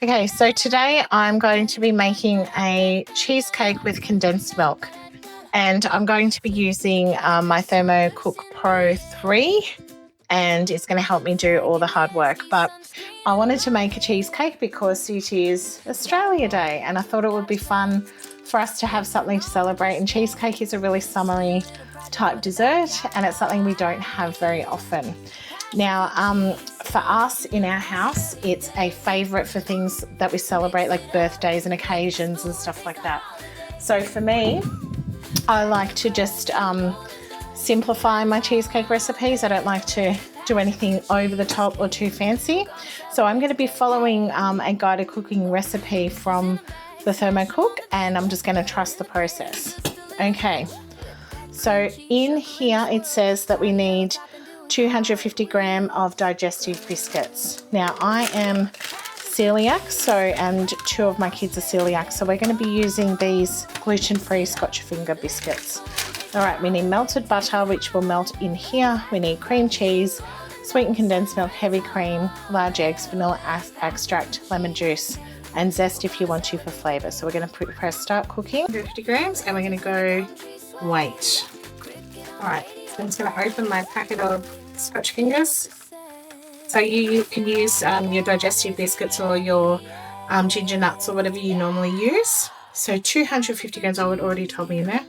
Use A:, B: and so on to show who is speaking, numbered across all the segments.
A: Okay, so today I'm going to be making a cheesecake with condensed milk, and I'm going to be using my ThermoCook Pro 3, and it's going to help me do all the hard work. But I wanted to make a cheesecake because it is Australia Day, and I thought it would be fun for us to have something to celebrate. And cheesecake is a really summery type dessert, and it's something we don't have very often. Now, for us in our house, it's a favourite for things that we celebrate, like birthdays and occasions and stuff like that. So for me, I like to just simplify my cheesecake recipes. I don't like to do anything over the top or too fancy. So I'm going to be following a guided cooking recipe from the ThermoCook, and I'm just going to trust the process. Okay, so in here it says that we need 250 grams of digestive biscuits. Now I am celiac, and 2 of my kids are celiac, so we're going to be using these gluten-free Scotch finger biscuits. All right, we need melted butter, which will melt in here. We need cream cheese, sweetened condensed milk, heavy cream, large eggs, vanilla extract, lemon juice, and zest if you want to for flavour. So we're going to press start cooking. 50 grams, and we're going to go wait. All right, so I'm just going to open my packet of Scotch fingers. So you can use your digestive biscuits or your ginger nuts or whatever you normally use. So 250 grams, I would already told me in there.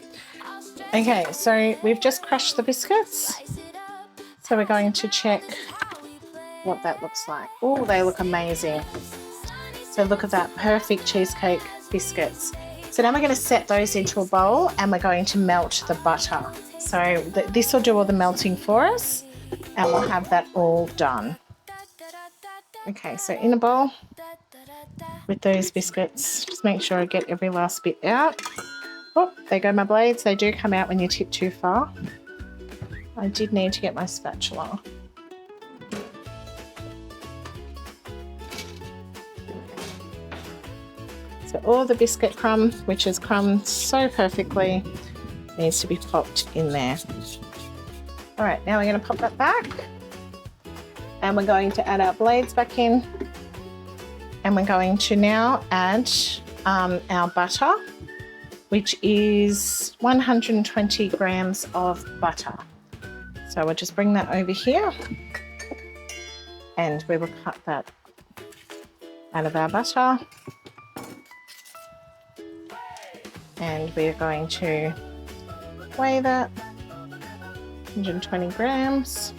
A: Okay, so we've just crushed the biscuits. So we're going to check what that looks like. Oh, they look amazing. So look at that, perfect cheesecake biscuits. So now we're going to set those into a bowl, and we're going to melt the butter. So this will do all the melting for us, and we'll have that all done. Okay, so in a bowl with those biscuits, just make sure I get every last bit out. Oh, there go my blades. They do come out when you tip too far. I did need to get my spatula. So all the biscuit crumb, which is crumbed so perfectly, needs to be popped in there. All right, now we're going to pop that back, and we're going to add our blades back in, and we're going to now add our butter, which is 120 grams of butter. So we'll just bring that over here, and we will cut that out of our butter, and we're going to weigh that. 120 grams.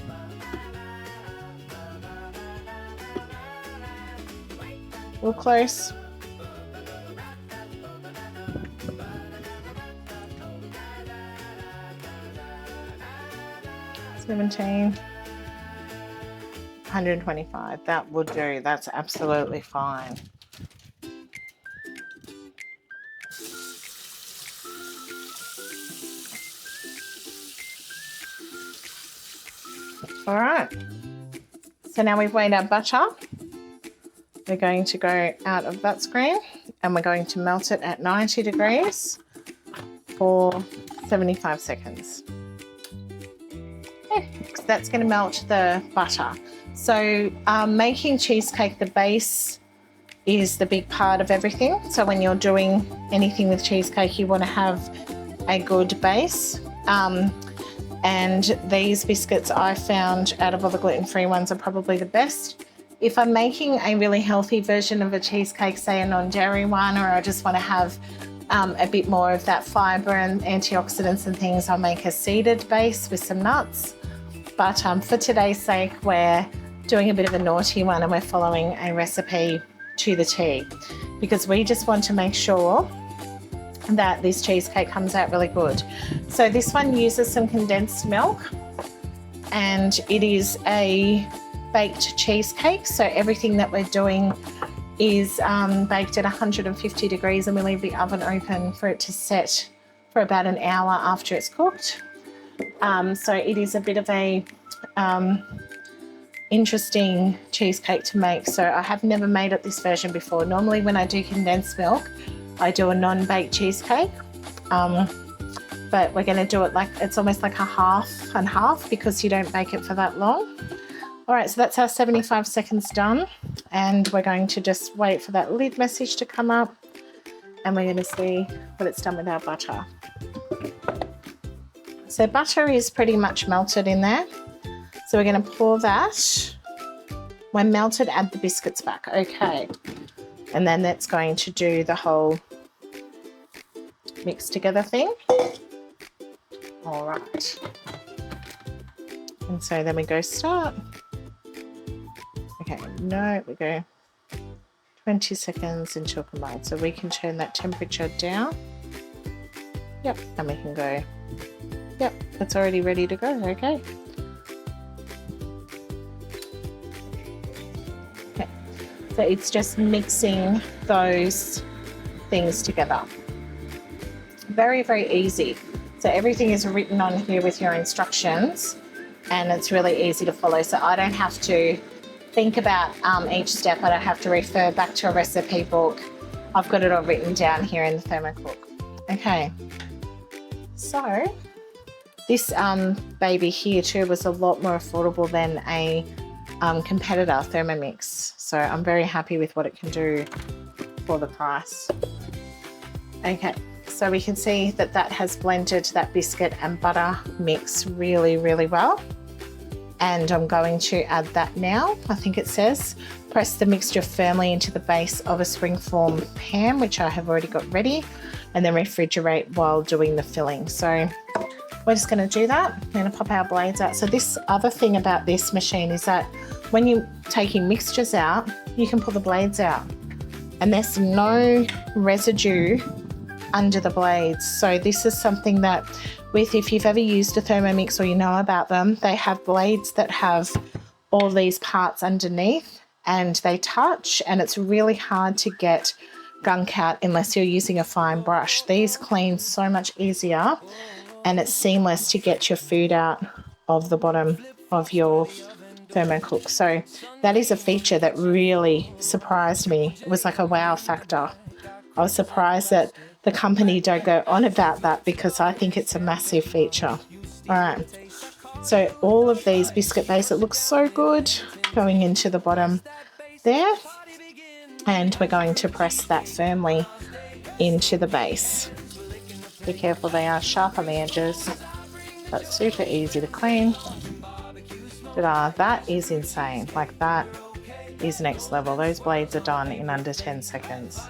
A: Real close. $17. 125. That would do. That's absolutely fine. All right, so now we've weighed our butter. We're going to go out of that screen, and we're going to melt it at 90 degrees for 75 seconds. Okay, so that's going to melt the butter. So making cheesecake, the base is the big part of everything. So when you're doing anything with cheesecake, you want to have a good base. And these biscuits I found out of all the gluten-free ones are probably the best. If I'm making a really healthy version of a cheesecake, say a non-dairy one, or I just want to have a bit more of that fibre and antioxidants and things, I'll make a seeded base with some nuts. But for today's sake, we're doing a bit of a naughty one, and we're following a recipe to the T, because we just want to make sure that this cheesecake comes out really good. So this one uses some condensed milk, and it is a baked cheesecake. So everything that we're doing is baked at 150 degrees, and we leave the oven open for it to set for about an hour after it's cooked. So it is a bit of a interesting cheesecake to make. So I have never made it this version before. Normally when I do condensed milk, I do a non-baked cheesecake, but we're going to do it like, it's almost like a half and half, because you don't bake it for that long. All right, so that's our 75 seconds done. And we're going to just wait for that lid message to come up. And we're going to see what it's done with our butter. So butter is pretty much melted in there. So we're going to pour that. When melted, add the biscuits back. Okay. And then that's going to do the whole mix together thing. All right. And so then we go start. Okay, no, we go 20 seconds until combined. So we can turn that temperature down. Yep, and we can go, yep, it's already ready to go, okay. Okay, so it's just mixing those things together. Very, very easy. So everything is written on here with your instructions and it's really easy to follow. So I don't have to think about each step. I don't have to refer back to a recipe book. I've got it all written down here in the ThermoCook. Okay, so this baby here too was a lot more affordable than a competitor Thermomix. So I'm very happy with what it can do for the price. Okay, so we can see that that has blended that biscuit and butter mix really, really well. And I'm going to add that now. I think it says, press the mixture firmly into the base of a springform pan, which I have already got ready, and then refrigerate while doing the filling. So we're just going to do that. I'm going to pop our blades out. So this other thing about this machine is that when you're taking mixtures out, you can pull the blades out and there's no residue under the blades. So this is something that if you've ever used a Thermomix or you know about them, they have blades that have all these parts underneath and they touch, and it's really hard to get gunk out unless you're using a fine brush. These clean so much easier and it's seamless to get your food out of the bottom of your ThermoCook. So that is a feature that really surprised me. It was like a wow factor. I was surprised that the company don't go on about that because I think it's a massive feature. All right, so all of these biscuit base, it looks so good going into the bottom there. And we're going to press that firmly into the base. Be careful, they are sharp on the edges, but super easy to clean. That is insane. Like that is next level. Those blades are done in under 10 seconds.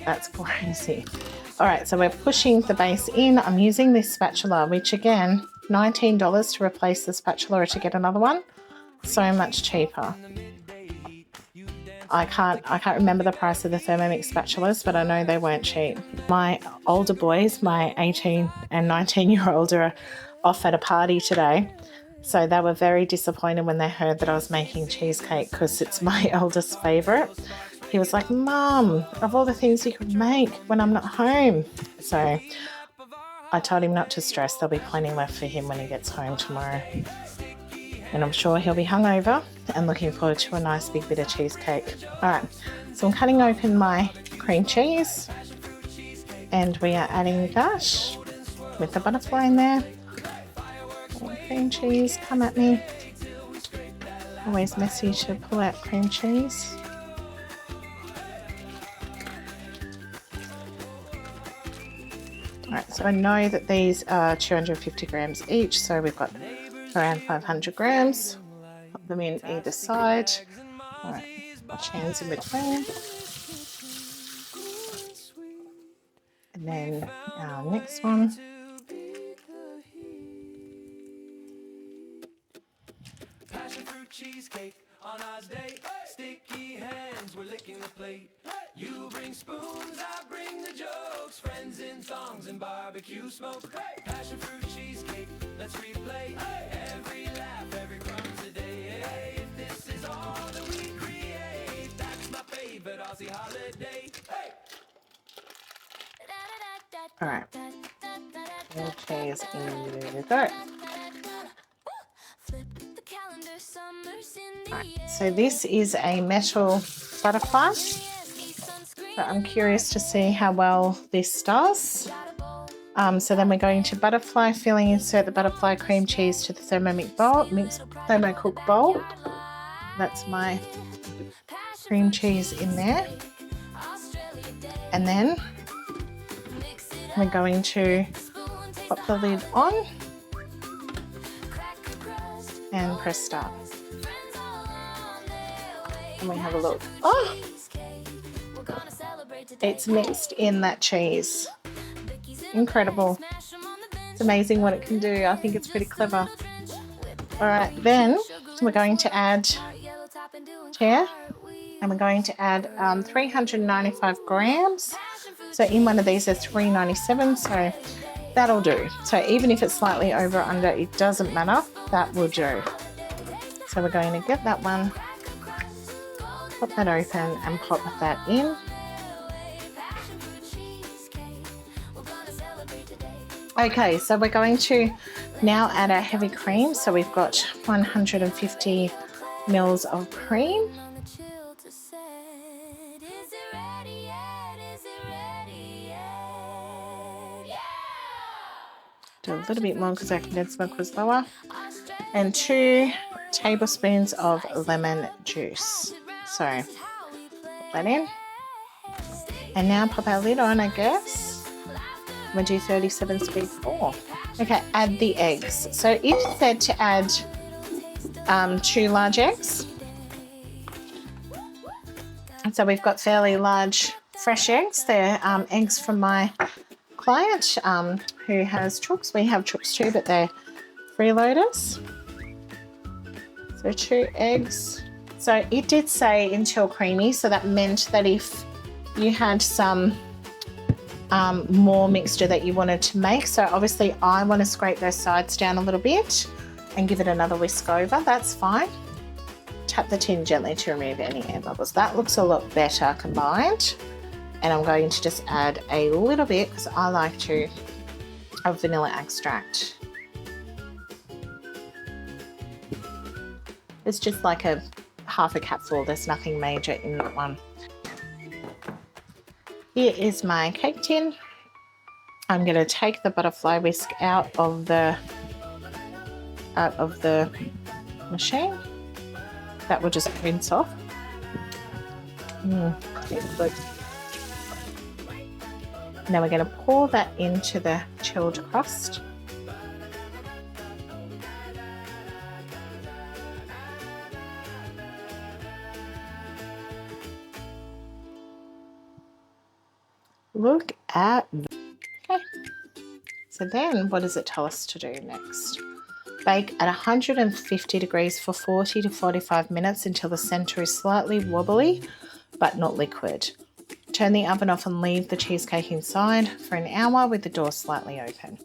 A: That's crazy. All right, so we're pushing the base in. I'm using this spatula, which again, $19 to replace the spatula or to get another one. So much cheaper. I can't remember the price of the Thermomix spatulas, but I know they weren't cheap. My older boys, my 18 and 19-year-old, are off at a party today. So they were very disappointed when they heard that I was making cheesecake because it's my eldest favourite. He was like, Mum, of all the things you could make when I'm not home. So I told him not to stress. There'll be plenty left for him when he gets home tomorrow. And I'm sure he'll be hungover and looking forward to a nice big bit of cheesecake. All right, so I'm cutting open my cream cheese and we are adding that with the butterfly in there. Cream cheese, come at me. Always messy to pull out cream cheese. All right, so I know that these are 250 grams each, so we've got around 500 grams. Put them in either side. All right, wash hands in between. And then our next one.
B: Cheesecake on our day, sticky hands, we're licking the plate. You bring spoons, I bring the jokes, friends in thongs and barbecue smoke. Passion fruit cheesecake, let's replay every laugh, every crumb today. If this is all that we create, that's my favorite Aussie holiday.
A: All right, more cheese in there. Go. Right, so this is a metal butterfly. So I'm curious to see how well this does. So then we're going to butterfly filling. Insert the butterfly cream cheese to the ThermoCook bowl. That's my cream cheese in there. And then we're going to pop the lid on and press start. And we have a look. Oh! It's mixed in that cheese. Incredible. It's amazing what it can do. I think it's pretty clever. All right, then we're going to add here, and we're going to add 395 grams. So in one of these there's 397, so that'll do. So even if it's slightly over or under, it doesn't matter, that will do. So we're going to get that one, pop that open and pop that in. Okay, so we're going to now add our heavy cream. So we've got 150 mils of cream. Do a little bit more because our condensed milk was lower. And 2 tablespoons of lemon juice. So put that in. And now pop our lid on, I guess. I'm going to do 37 speed 4. Okay, add the eggs. So it said to add 2 large eggs. And so we've got fairly large fresh eggs. They're eggs from my client who has chooks. We have chooks too, but they're freeloaders. So 2 eggs. So it did say until creamy, so that meant that if you had some more mixture that you wanted to make, so obviously I want to scrape those sides down a little bit and give it another whisk over. That's fine. Tap the tin gently to remove any air bubbles. That looks a lot better combined. And I'm going to just add a little bit, because I like to, of vanilla extract. It's just like a half a capful. There's nothing major in that one. Here is my cake tin. I'm going to take the butterfly whisk out of the machine. That will just rinse off. It's good. Now we're going to pour that into the chilled crust. Look at that. Okay. So then what does it tell us to do next? Bake at 150 degrees for 40 to 45 minutes until the center is slightly wobbly but not liquid. Turn the oven off and leave the cheesecake inside for an hour with the door slightly open.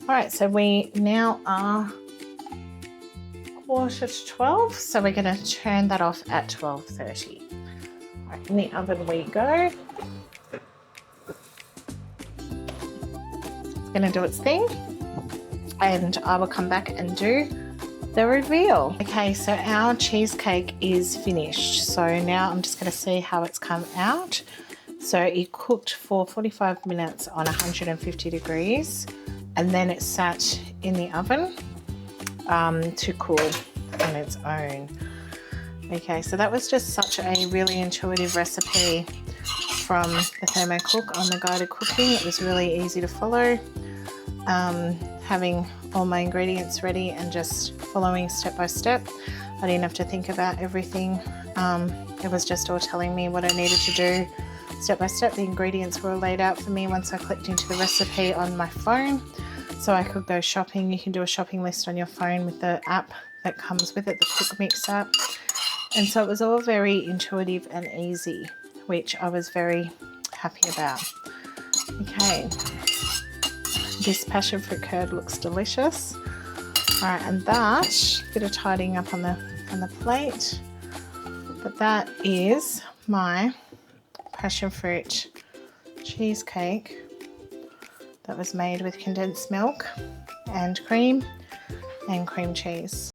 A: All right, so we now are 11:45, so we're going to turn that off at 12:30. All right, in the oven we go. Going to do its thing, and I will come back and do the reveal. Okay, so our cheesecake is finished. So now I'm just going to see how it's come out. So it cooked for 45 minutes on 150 degrees, and then it sat in the oven to cool on its own. Okay, so that was just such a really intuitive recipe from the ThermoCook on the guided cooking. It was really easy to follow. Having all my ingredients ready and just following step by step. I didn't have to think about everything. It was just all telling me what I needed to do step by step. The ingredients were laid out for me once I clicked into the recipe on my phone, so I could go shopping. You can do a shopping list on your phone with the app that comes with it, the Cook Mix app. And so it was all very intuitive and easy, which I was very happy about. Okay, this passion fruit curd looks delicious. All right, and that bit of tidying up on the plate, but that is my passion fruit cheesecake that was made with condensed milk and cream cheese.